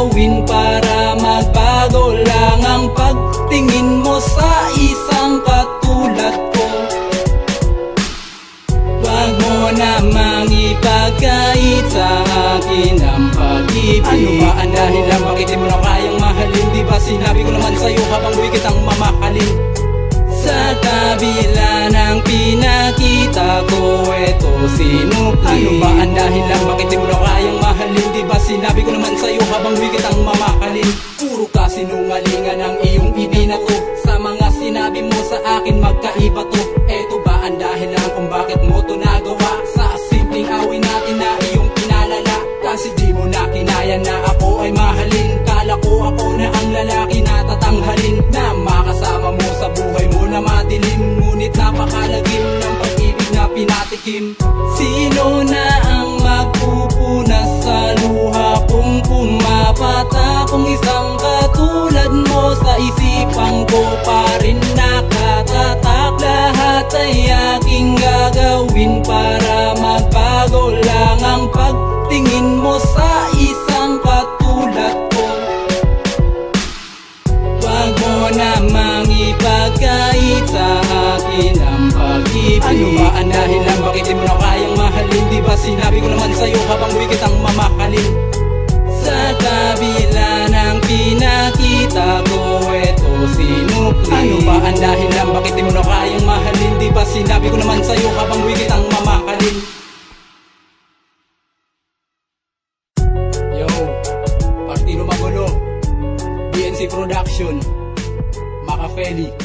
gagawin para magbago lang ang pagtingin mo sa isang katulad ko? Wag mo namang ipagkait sa akin ang pag-ibig. Ano ba ang dahilan? Bakit di mo na kayang mahalin? Di ba sinabi ko naman sa'yo habang buhay kitang mamahalin? Sa kabila ng pinakita ko, eto sinupli. Ano ba ang dahilan? Bakit di mo na kayang mahalin? Di ba sinabi ko naman sa'yo habang buhay kitang mamahalin? Puro kasinungalingan ang iyong ibinato. Sa mga sinabi mo sa akin magkaiba to. Eto ba ang dahilan kung bakit mo to nagawa? Sa simpleng awin natin na iyong pinalala. Kasi di mo na kinaya na ako ay mahalin. Kala ko ako na ang lalaki na tatanghalin, na makasama mo sa buhay mo na madilim. Ngunit napakalagim ng pag-ibig na pinatikim. Sino na ang magpupunas sa luha kung pumapata? Kung isang katulad mo sa isipan ko pa rin nakatatak. Lahat ay aking gagawin para magbago lang ang pagtingin mo sa isang katulad ko. Wag mo namang ipagkait sa akin ang pag-ibig. Ano ba ang dahilan? Bakit di mo na kayang mahalin? Di ba sinabi ko naman sa'yo habang buhay kitang mamahalin? Sa kabila ng pinakita ko, eto sinupli. Ano ba ang dahilan? Bakit di mo na kayang mahalin? Di ba sinabi ko naman sa'yo habang buhay kitang mamahalin? Yo, Partino Magulo, BNC Production, Makafeli.